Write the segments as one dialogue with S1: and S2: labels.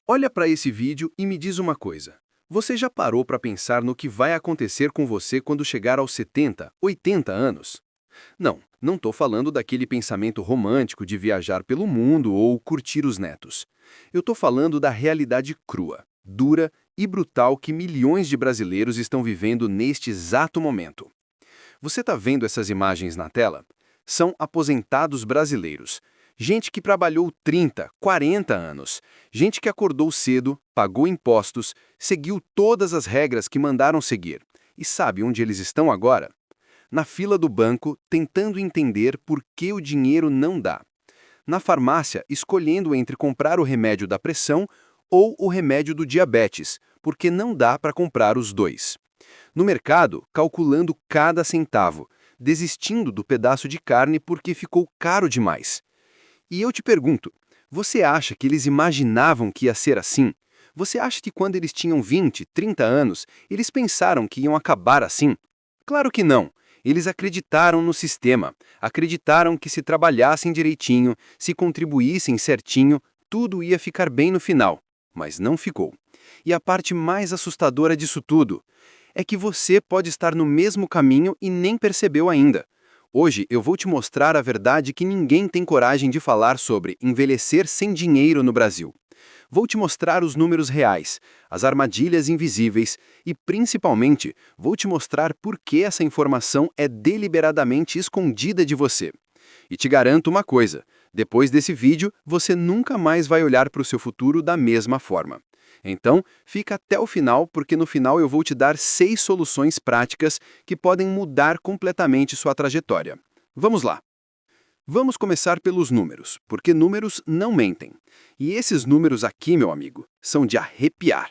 S1: Olha para esse vídeo e me diz uma coisa. Você já parou para pensar no que vai acontecer com você quando chegar aos 70, 80 anos? Não estou falando daquele pensamento romântico de viajar pelo mundo ou curtir os netos. Eu estou falando da realidade crua, dura e brutal que milhões de brasileiros estão vivendo neste exato momento. Você está vendo essas imagens na tela? São aposentados brasileiros. Gente que trabalhou 30, 40 anos. Gente que acordou cedo, pagou impostos, seguiu todas as regras que mandaram seguir. E sabe onde eles estão agora? Na fila do banco, tentando entender por que o dinheiro não dá. Na farmácia, escolhendo entre comprar o remédio da pressão ou o remédio do diabetes, porque não dá para comprar os dois. No mercado, calculando cada centavo, desistindo do pedaço de carne porque ficou caro demais. E eu te pergunto, você acha que eles imaginavam que ia ser assim? Você acha que quando eles tinham 20, 30 anos, eles pensaram que iam acabar assim? Claro que não. Eles acreditaram no sistema, acreditaram que se trabalhassem direitinho, se contribuíssem certinho, tudo ia ficar bem no final. Mas não ficou. E a parte mais assustadora disso tudo é que você pode estar no mesmo caminho e nem percebeu ainda. Hoje eu vou te mostrar a verdade que ninguém tem coragem de falar sobre envelhecer sem dinheiro no Brasil. Vou te mostrar os números reais, as armadilhas invisíveis e, principalmente, vou te mostrar por que essa informação é deliberadamente escondida de você. E te garanto uma coisa, depois desse vídeo, você nunca mais vai olhar para o seu futuro da mesma forma. Então, fica até o final, porque no final eu vou te dar 6 soluções práticas que podem mudar completamente sua trajetória. Vamos lá! Vamos começar pelos números, porque números não mentem. E esses números aqui, meu amigo, são de arrepiar.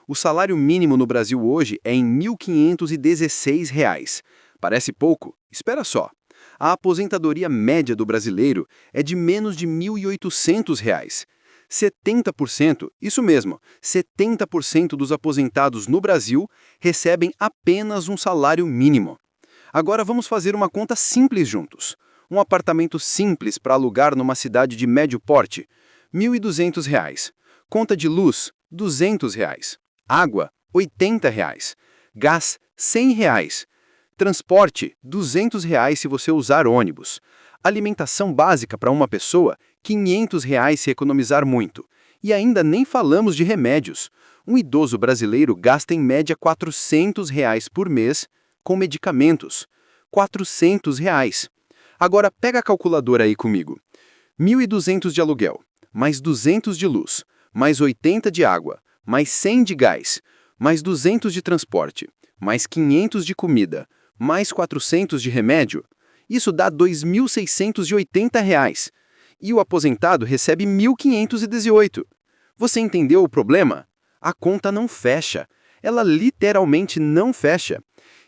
S1: O salário mínimo no Brasil hoje é em R$ 1.516. Parece pouco? Espera só. A aposentadoria média do brasileiro é de menos de R$ 1.800. 70%, isso mesmo, 70% dos aposentados no Brasil recebem apenas um salário mínimo. Agora vamos fazer uma conta simples juntos. Um apartamento simples para alugar numa cidade de médio porte, R$ 1.200. Conta de luz, R$ 200. Água, R$ 80. Gás, R$ 100. Transporte, R$ 200 se você usar ônibus. Alimentação básica para uma pessoa, R$ 500 se economizar muito. E ainda nem falamos de remédios. Um idoso brasileiro gasta em média R$ 400 por mês com medicamentos. R$ 400. Agora pega a calculadora aí comigo. 1.200 de aluguel, mais 200 de luz, mais 80 de água, mais 100 de gás, mais 200 de transporte, mais 500 de comida, mais 400 de remédio. Isso dá R$ 2.680. E o aposentado recebe R$ 1.518. Você entendeu o problema? A conta não fecha. Ela literalmente não fecha.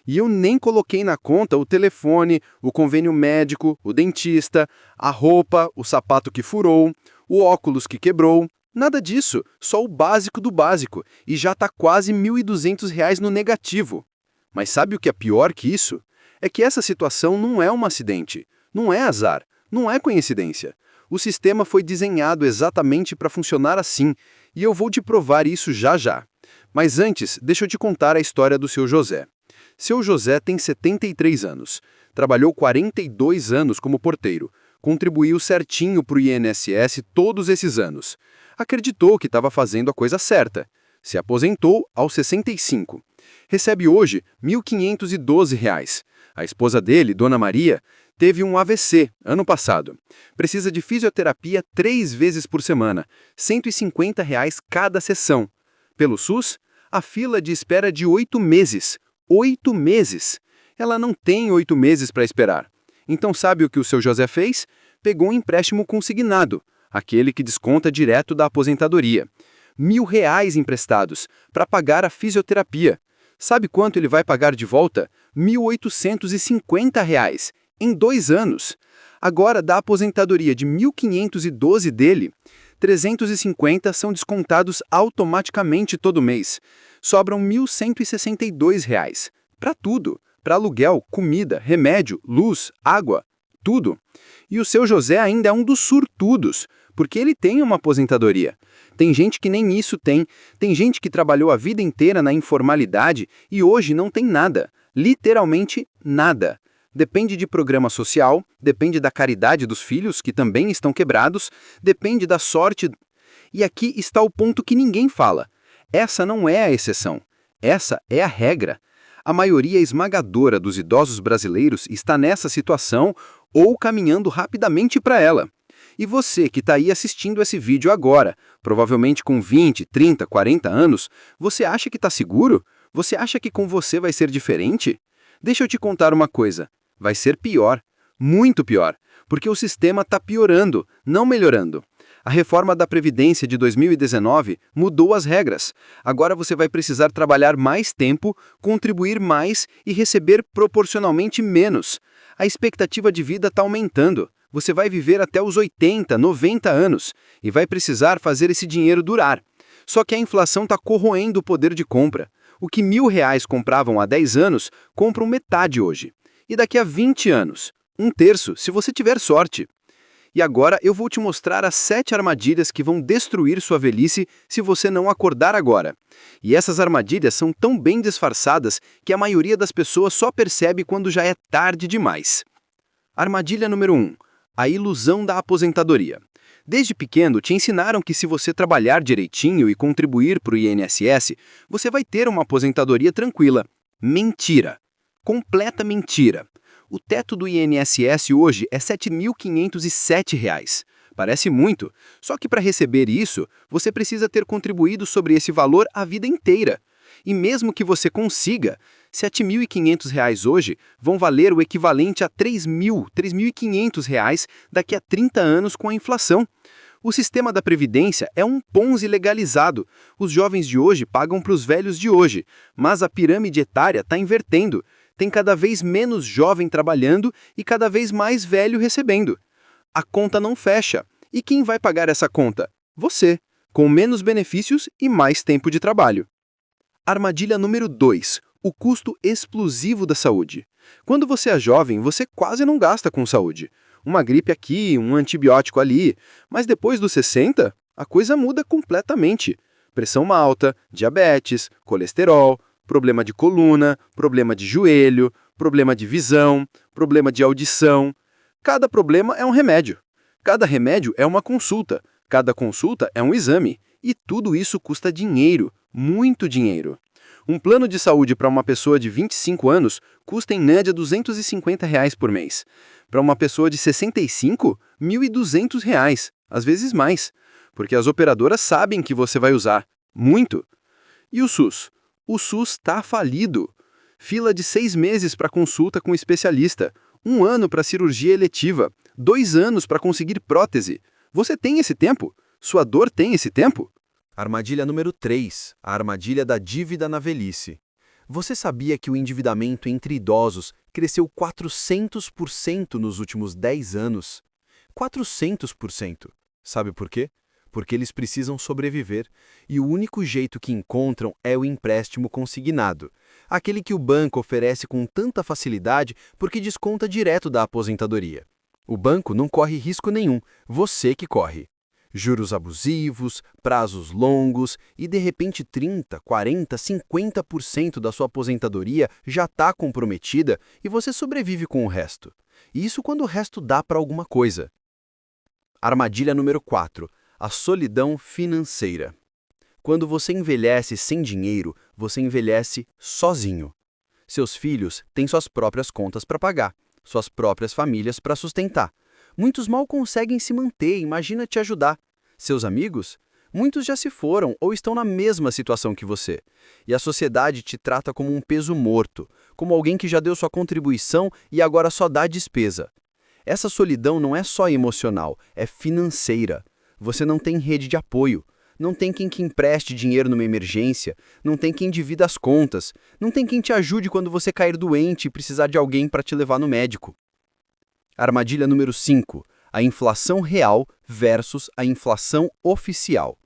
S1: E eu nem coloquei na conta o telefone, o convênio médico, o dentista, a roupa, o sapato que furou, o óculos que quebrou. Nada disso, só o básico do básico. E já está quase R$ 1.200 no negativo. Mas sabe o que é pior que isso? É que essa situação não é um acidente, não é azar, não é coincidência. O sistema foi desenhado exatamente para funcionar assim, e eu vou te provar isso já já. Mas antes, deixa eu te contar a história do seu José. Seu José tem 73 anos, trabalhou 42 anos como porteiro, contribuiu certinho para o INSS todos esses anos. Acreditou que estava fazendo a coisa certa. Se aposentou aos 65. Recebe hoje R$ 1.512. A esposa dele, Dona Maria, teve um AVC ano passado. Precisa de fisioterapia 3 vezes por semana, R$ 150 cada sessão. Pelo SUS, a fila de espera é de 8 meses. 8 meses! Ela não tem 8 meses para esperar. Então sabe o que o seu José fez? Pegou um empréstimo consignado, aquele que desconta direto da aposentadoria. R$ 1.000 emprestados para pagar a fisioterapia. Sabe quanto ele vai pagar de volta? R$ 1.850 em 2 anos. Agora, da aposentadoria de R$ 1.512 dele, R$ 350 são descontados automaticamente todo mês. Sobram R$ 1.162. Para tudo. Para aluguel, comida, remédio, luz, água, tudo. E o seu José ainda é um dos sortudos, porque ele tem uma aposentadoria. Tem gente que nem isso tem gente que trabalhou a vida inteira na informalidade e hoje não tem nada, literalmente nada. Depende de programa social, depende da caridade dos filhos, que também estão quebrados, depende da sorte. E aqui está o ponto que ninguém fala. Essa não é a exceção. Essa é a regra. A maioria esmagadora dos idosos brasileiros está nessa situação ou caminhando rapidamente para ela. E você que está aí assistindo esse vídeo agora, provavelmente com 20, 30, 40 anos, você acha que está seguro? Você acha que com você vai ser diferente? Deixa eu te contar uma coisa. Vai ser pior, muito pior, porque o sistema está piorando, não melhorando. A reforma da Previdência de 2019 mudou as regras. Agora você vai precisar trabalhar mais tempo, contribuir mais e receber proporcionalmente menos. A expectativa de vida está aumentando. Você vai viver até os 80, 90 anos e vai precisar fazer esse dinheiro durar. Só que a inflação está corroendo o poder de compra. O que R$ 1.000 compravam há 10 anos, compram metade hoje. E daqui a 20 anos, 1/3, se você tiver sorte. E agora eu vou te mostrar as 7 armadilhas que vão destruir sua velhice se você não acordar agora. E essas armadilhas são tão bem disfarçadas que a maioria das pessoas só percebe quando já é tarde demais. Armadilha número 1. A ilusão da aposentadoria. Desde pequeno, te ensinaram que se você trabalhar direitinho e contribuir para o INSS, você vai ter uma aposentadoria tranquila. Mentira! Completa mentira. O teto do INSS hoje é R$ 7.507. Parece muito, só que para receber isso, você precisa ter contribuído sobre esse valor a vida inteira. E mesmo que você consiga, R$ 7.500 hoje vão valer o equivalente a R$ 3.500 daqui a 30 anos com a inflação. O sistema da Previdência é um Ponzi legalizado. Os jovens de hoje pagam para os velhos de hoje, mas a pirâmide etária está invertendo. Tem cada vez menos jovem trabalhando e cada vez mais velho recebendo. A conta não fecha. E quem vai pagar essa conta? Você, com menos benefícios e mais tempo de trabalho. Armadilha número 2. O custo explosivo da saúde. Quando você é jovem, você quase não gasta com saúde. Uma gripe aqui, um antibiótico ali. Mas depois dos 60, a coisa muda completamente. Pressão alta, diabetes, colesterol, problema de coluna, problema de joelho, problema de visão, problema de audição. Cada problema é um remédio. Cada remédio é uma consulta. Cada consulta é um exame. E tudo isso custa dinheiro, muito dinheiro. Um plano de saúde para uma pessoa de 25 anos custa em média R$ 250 por mês. Para uma pessoa de 65, R$ 1.200, às vezes mais. Porque as operadoras sabem que você vai usar. Muito. E o SUS? O SUS está falido. Fila de 6 meses para consulta com especialista, 1 ano para cirurgia eletiva, 2 anos para conseguir prótese. Você tem esse tempo? Sua dor tem esse tempo?
S2: Armadilha número 3. A armadilha da dívida na velhice. Você sabia que o endividamento entre idosos cresceu 400% nos últimos 10 anos? 400%. Sabe por quê? Porque eles precisam sobreviver, e o único jeito que encontram é o empréstimo consignado, aquele que o banco oferece com tanta facilidade porque desconta direto da aposentadoria. O banco não corre risco nenhum, você que corre. Juros abusivos, prazos longos e de repente 30, 40, 50% da sua aposentadoria já está comprometida e você sobrevive com o resto. E isso quando o resto dá para alguma coisa. Armadilha número 4. A solidão financeira. Quando você envelhece sem dinheiro, você envelhece sozinho. Seus filhos têm suas próprias contas para pagar, suas próprias famílias para sustentar. Muitos mal conseguem se manter, imagina te ajudar. Seus amigos? Muitos já se foram ou estão na mesma situação que você. E a sociedade te trata como um peso morto, como alguém que já deu sua contribuição e agora só dá despesa. Essa solidão não é só emocional, é financeira. Você não tem rede de apoio, não tem quem que empreste dinheiro numa emergência, não tem quem divida as contas, não tem quem te ajude quando você cair doente e precisar de alguém para te levar no médico. Armadilha número 5. A inflação real versus a inflação oficial.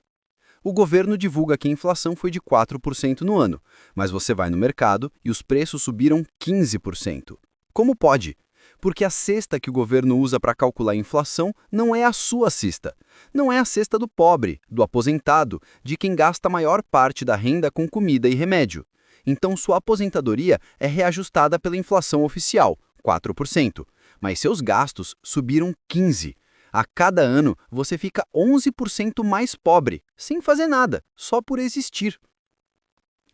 S2: O governo divulga que a inflação foi de 4% no ano, mas você vai no mercado e os preços subiram 15%. Como pode? Porque a cesta que o governo usa para calcular a inflação não é a sua cesta. Não é a cesta do pobre, do aposentado, de quem gasta a maior parte da renda com comida e remédio. Então sua aposentadoria é reajustada pela inflação oficial, 4%, mas seus gastos subiram 15%. A cada ano você fica 11% mais pobre, sem fazer nada, só por existir.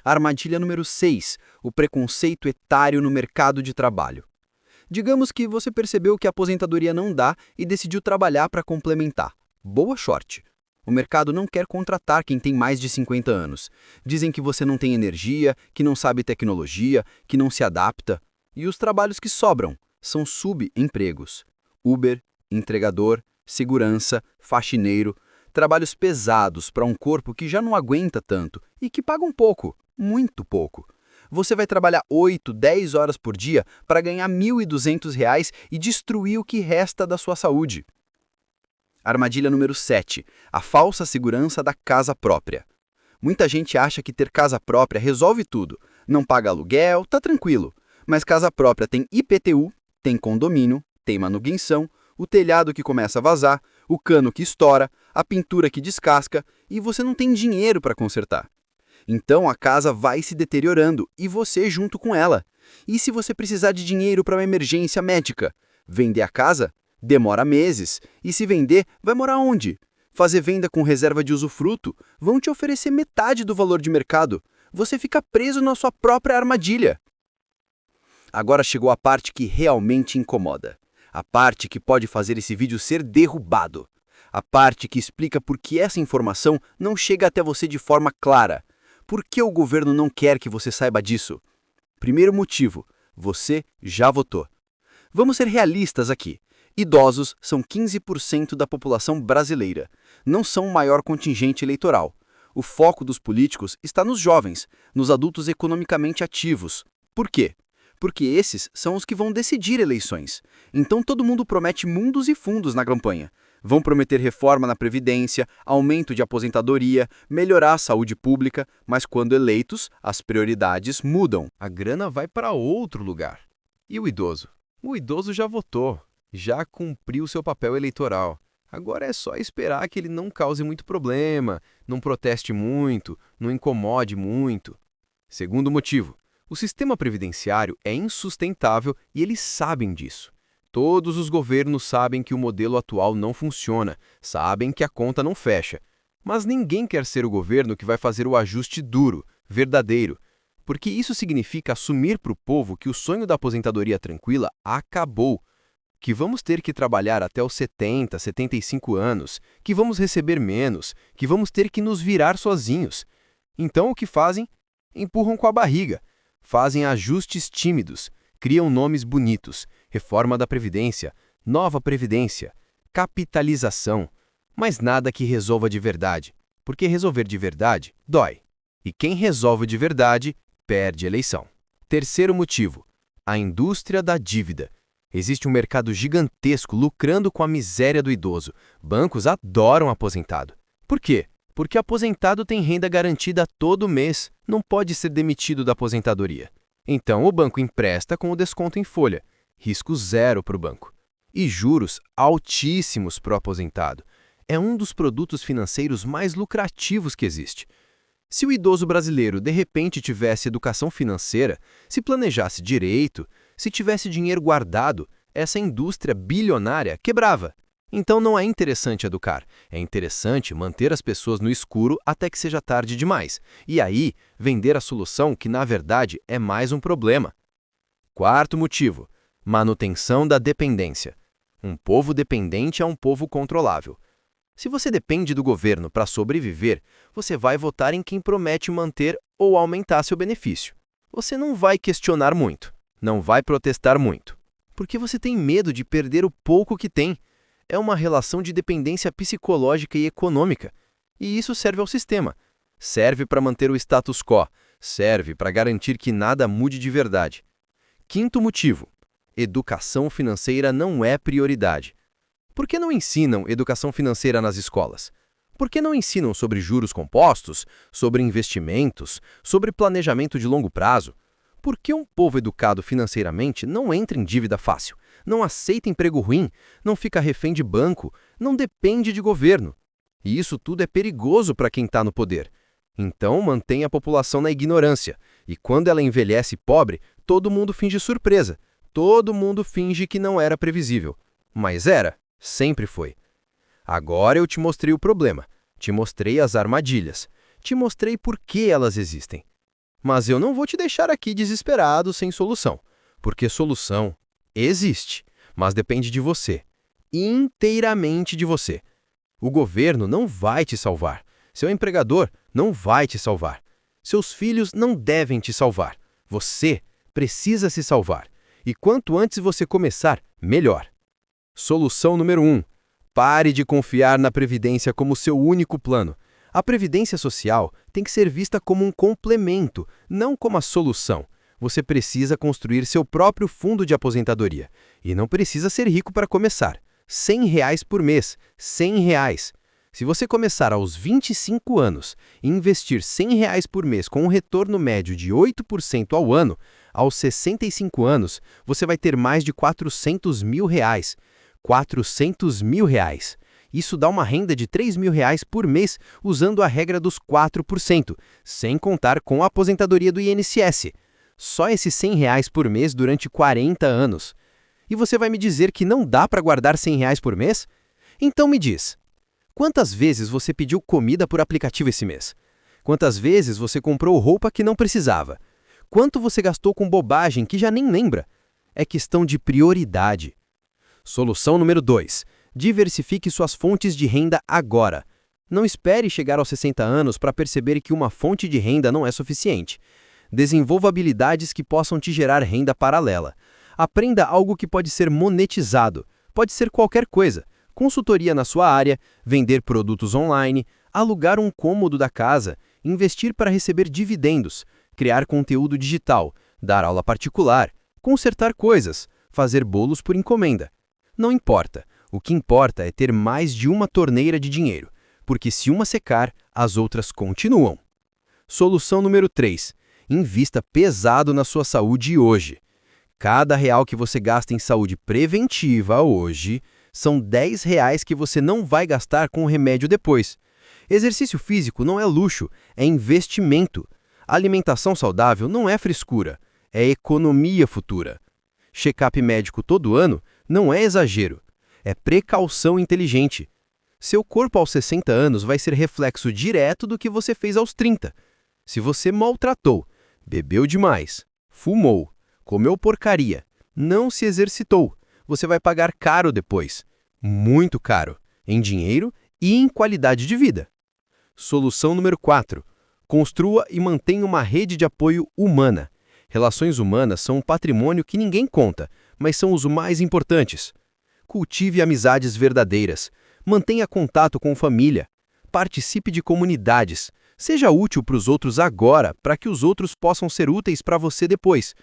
S2: Armadilha número 6, o preconceito etário no mercado de trabalho. Digamos que você percebeu que a aposentadoria não dá e decidiu trabalhar para complementar. Boa sorte! O mercado não quer contratar quem tem mais de 50 anos. Dizem que você não tem energia, que não sabe tecnologia, que não se adapta. E os trabalhos que sobram são subempregos. Uber, entregador, segurança, faxineiro, trabalhos pesados para um corpo que já não aguenta tanto e que pagam pouco, muito pouco. Você vai trabalhar 8, 10 horas por dia para ganhar R$ 1.200 e destruir o que resta da sua saúde. Armadilha número 7. A falsa segurança da casa própria. Muita gente acha que ter casa própria resolve tudo. Não paga aluguel, tá tranquilo. Mas casa própria tem IPTU, tem condomínio, tem manutenção, o telhado que começa a vazar, o cano que estoura, a pintura que descasca e você não tem dinheiro para consertar. Então a casa vai se deteriorando e você junto com ela. E se você precisar de dinheiro para uma emergência médica? Vender a casa? Demora meses. E se vender, vai morar onde? Fazer venda com reserva de usufruto? Vão te oferecer metade do valor de mercado. Você fica preso na sua própria armadilha. Agora chegou a parte que realmente incomoda. A parte que pode fazer esse vídeo ser derrubado. A parte que explica por que essa informação não chega até você de forma clara. Por que o governo não quer que você saiba disso? Primeiro motivo, você já votou. Vamos ser realistas aqui. Idosos são 15% da população brasileira. Não são o maior contingente eleitoral. O foco dos políticos está nos jovens, nos adultos economicamente ativos. Por quê? Porque esses são os que vão decidir eleições. Então todo mundo promete mundos e fundos na campanha. Vão prometer reforma na Previdência, aumento de aposentadoria, melhorar a saúde pública, mas quando eleitos, as prioridades mudam.
S1: A grana vai para outro lugar. E o idoso? O idoso já votou, já cumpriu seu papel eleitoral. Agora é só esperar que ele não cause muito problema, não proteste muito, não incomode muito. Segundo motivo, o sistema previdenciário é insustentável e eles sabem disso. Todos os governos sabem que o modelo atual não funciona, sabem que a conta não fecha. Mas ninguém quer ser o governo que vai fazer o ajuste duro, verdadeiro, porque isso significa assumir para o povo que o sonho da aposentadoria tranquila acabou, que vamos ter que trabalhar até os 70, 75 anos, que vamos receber menos, que vamos ter que nos virar sozinhos. Então o que fazem? Empurram com a barriga, fazem ajustes tímidos, criam nomes bonitos, reforma da Previdência, nova Previdência, capitalização, mas nada que resolva de verdade, porque resolver de verdade dói. E quem resolve de verdade, perde eleição. Terceiro motivo, a indústria da dívida. Existe um mercado gigantesco lucrando com a miséria do idoso. Bancos adoram aposentado. Por quê? Porque aposentado tem renda garantida todo mês, não pode ser demitido da aposentadoria. Então o banco empresta com o desconto em folha, risco zero para o banco. E juros altíssimos para o aposentado. É um dos produtos financeiros mais lucrativos que existe. Se o idoso brasileiro de repente tivesse educação financeira, se planejasse direito, se tivesse dinheiro guardado, essa indústria bilionária quebrava. Então não é interessante educar, é interessante manter as pessoas no escuro até que seja tarde demais, e aí vender a solução que na verdade é mais um problema. Quarto motivo, manutenção da dependência. Um povo dependente é um povo controlável. Se você depende do governo para sobreviver, você vai votar em quem promete manter ou aumentar seu benefício. Você não vai questionar muito, não vai protestar muito, porque você tem medo de perder o pouco que tem. É uma relação de dependência psicológica e econômica. E isso serve ao sistema. Serve para manter o status quo. Serve para garantir que nada mude de verdade. Quinto motivo. Educação financeira não é prioridade. Por que não ensinam educação financeira nas escolas? Por que não ensinam sobre juros compostos, sobre investimentos, sobre planejamento de longo prazo?
S2: Por que um povo educado financeiramente não entra em dívida fácil, não aceita emprego ruim, não fica refém de banco, não depende de governo? E isso tudo é perigoso para quem está no poder. Então, mantém a população na ignorância. E quando ela envelhece pobre, todo mundo finge surpresa. Todo mundo finge que não era previsível. Mas era, sempre foi. Agora eu te mostrei o problema. Te mostrei as armadilhas. Te mostrei por que elas existem. Mas eu não vou te deixar aqui desesperado sem solução. Porque solução existe, mas depende de você. Inteiramente de você. O governo não vai te salvar. Seu empregador não vai te salvar. Seus filhos não devem te salvar. Você precisa se salvar. E quanto antes você começar, melhor. Solução número 1. Pare de confiar na Previdência como seu único plano. A Previdência Social tem que ser vista como um complemento, não como a solução. Você precisa construir seu próprio fundo de aposentadoria. E não precisa ser rico para começar. R$ 100 por mês. R$ 100. Se você começar aos 25 anos e investir R$ 100 por mês com um retorno médio de 8% ao ano, aos 65 anos, você vai ter mais de R$ 400 mil. R$ 400 mil. Isso dá uma renda de R$ 3 mil por mês usando a regra dos 4%, sem contar com a aposentadoria do INSS. Só esses R$ 100 por mês durante 40 anos. E você vai me dizer que não dá para guardar R$ 100 por mês? Então me diz. Quantas vezes você pediu comida por aplicativo esse mês? Quantas vezes você comprou roupa que não precisava? Quanto você gastou com bobagem que já nem lembra? É questão de prioridade. Solução número 2. Diversifique suas fontes de renda agora. Não espere chegar aos 60 anos para perceber que uma fonte de renda não é suficiente. Desenvolva habilidades que possam te gerar renda paralela. Aprenda algo que pode ser monetizado. Pode ser qualquer coisa. Consultoria na sua área, vender produtos online, alugar um cômodo da casa, investir para receber dividendos, criar conteúdo digital, dar aula particular, consertar coisas, fazer bolos por encomenda. Não importa. O que importa é ter mais de uma torneira de dinheiro, porque se uma secar, as outras continuam. Solução número 3. Invista pesado na sua saúde hoje. Cada real que você gasta em saúde preventiva hoje são R$ 10 que você não vai gastar com o remédio depois. Exercício físico não é luxo, é investimento. Alimentação saudável não é frescura, é economia futura. Check-up médico todo ano não é exagero, é precaução inteligente. Seu corpo aos 60 anos vai ser reflexo direto do que você fez aos 30. Se você maltratou, bebeu demais, fumou, comeu porcaria, não se exercitou, você vai pagar caro depois. Muito caro, em dinheiro e em qualidade de vida. Solução número 4. Construa e mantenha uma rede de apoio humana. Relações humanas são um patrimônio que ninguém conta, mas são os mais importantes. Cultive amizades verdadeiras. Mantenha contato com família. Participe de comunidades. Seja útil para os outros agora, para que os outros possam ser úteis para você depois.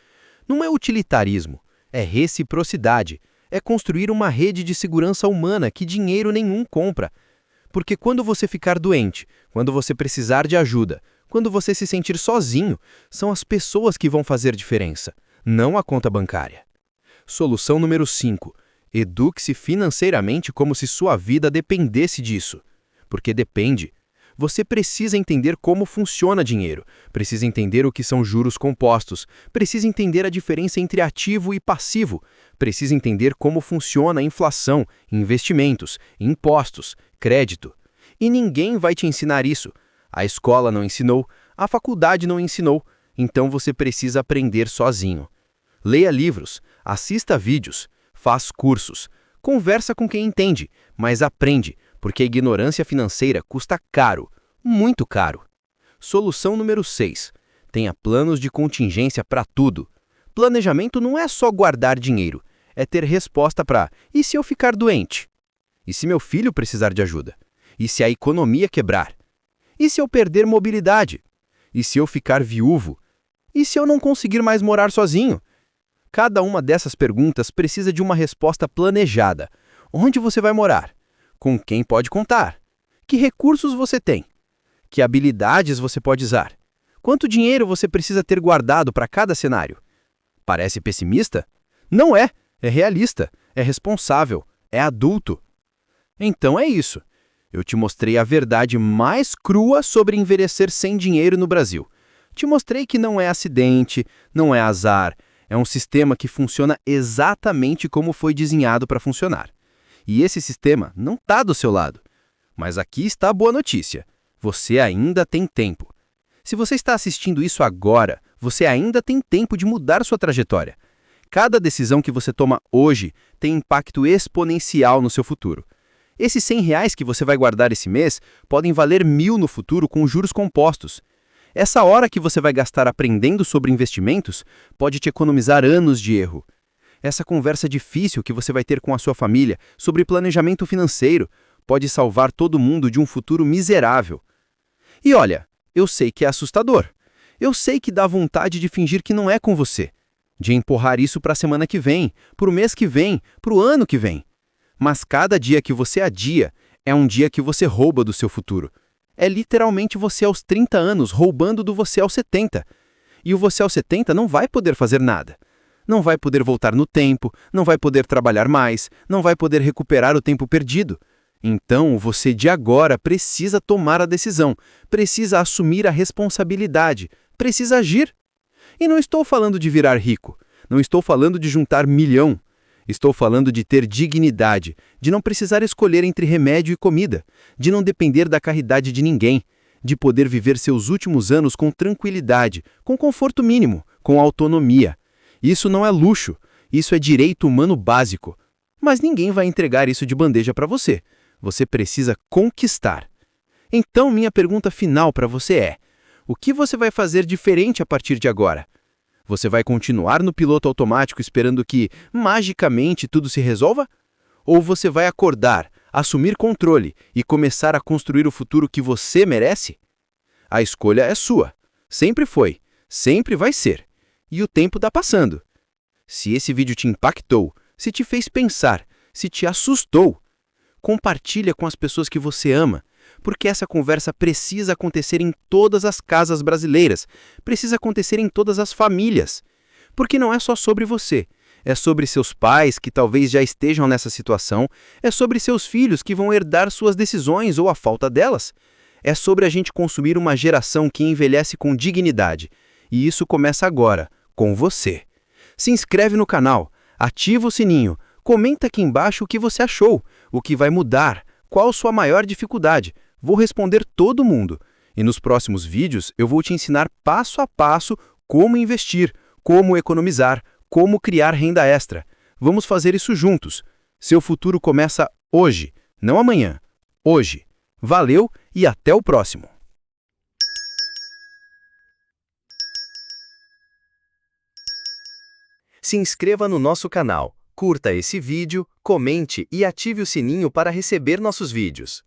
S2: Não é utilitarismo, é reciprocidade. É construir uma rede de segurança humana que dinheiro nenhum compra. Porque quando você ficar doente, quando você precisar de ajuda, quando você se sentir sozinho, são as pessoas que vão fazer diferença, não a conta bancária. Solução número 5. Eduque-se financeiramente como se sua vida dependesse disso. Porque depende. Você precisa entender como funciona dinheiro, precisa entender o que são juros compostos, precisa entender a diferença entre ativo e passivo, precisa entender como funciona a inflação, investimentos, impostos, crédito. E ninguém vai te ensinar isso. A escola não ensinou, a faculdade não ensinou, então você precisa aprender sozinho. Leia livros, assista vídeos, faz cursos, conversa com quem entende, mas aprende, porque a ignorância financeira custa caro, muito caro. Solução número 6. Tenha planos de contingência para tudo. Planejamento não é só guardar dinheiro, é ter resposta para "e se eu ficar doente? E se meu filho precisar de ajuda? E se a economia quebrar? E se eu perder mobilidade? E se eu ficar viúvo? E se eu não conseguir mais morar sozinho?" Cada uma dessas perguntas precisa de uma resposta planejada. Onde você vai morar? Com quem pode contar? Que recursos você tem? Que habilidades você pode usar?
S1: Quanto dinheiro você precisa ter guardado para cada cenário? Parece pessimista? Não é. É realista, é responsável, é adulto. Então é isso. Eu te mostrei a verdade mais crua sobre envelhecer sem dinheiro no Brasil. Te mostrei que não é acidente, não é azar, é um sistema que funciona exatamente como foi desenhado para funcionar. E esse sistema não está do seu lado. Mas aqui está a boa notícia. Você ainda tem tempo. Se você está assistindo isso agora, você ainda tem tempo de mudar sua trajetória. Cada decisão que você toma hoje tem impacto exponencial no seu futuro. Esses R$ 100 que você vai guardar esse mês podem valer 1.000 no futuro com juros compostos. Essa hora que você vai gastar aprendendo sobre investimentos pode te economizar anos de erro. Essa conversa difícil que você vai ter com a sua família sobre planejamento financeiro pode salvar todo mundo de um futuro miserável. E olha, eu sei que é assustador. Eu sei que dá vontade de fingir que não é com você. De empurrar isso para a semana que vem, para o mês que vem, para o ano que vem. Mas cada dia que você adia é um dia que você rouba do seu futuro. É literalmente você aos 30 anos roubando do você aos 70. E o você aos 70 não vai poder fazer nada. Não vai poder voltar no tempo, não vai poder trabalhar mais, não vai poder recuperar o tempo perdido. Então, você de agora precisa tomar a decisão, precisa assumir a responsabilidade, precisa agir. E não estou falando de virar rico, não estou falando de juntar 1.000.000. Estou falando de ter dignidade, de não precisar escolher entre remédio e comida, de não depender da caridade de ninguém, de poder viver seus últimos anos com tranquilidade, com conforto mínimo, com autonomia. Isso não é luxo, isso é direito humano básico. Mas ninguém vai entregar isso de bandeja para você. Você precisa conquistar. Então, minha pergunta final para você é: o que você vai fazer diferente a partir de agora? Você vai continuar no piloto automático esperando que, magicamente, tudo se resolva? Ou você vai acordar, assumir controle e começar a construir o futuro que você merece? A escolha é sua. Sempre foi. Sempre vai ser. E o tempo está passando. Se esse vídeo te impactou, se te fez pensar, se te assustou, compartilha com as pessoas que você ama, porque essa conversa precisa acontecer em todas as casas brasileiras, precisa acontecer em todas as famílias. Porque não é só sobre você, é sobre seus pais que talvez já estejam nessa situação, é sobre seus filhos que vão herdar suas decisões ou a falta delas. É sobre a gente construir uma geração que envelhece com dignidade. E isso começa agora, com você. Se inscreve no canal, ativa o sininho, comenta aqui embaixo o que você achou, o que vai mudar, qual sua maior dificuldade. Vou responder todo mundo. E nos próximos vídeos eu vou te ensinar passo a passo como investir, como economizar, como criar renda extra. Vamos fazer isso juntos. Seu futuro começa hoje, não amanhã. Hoje. Valeu e até o próximo. Se inscreva no nosso canal, curta esse vídeo, comente e ative o sininho para receber nossos vídeos.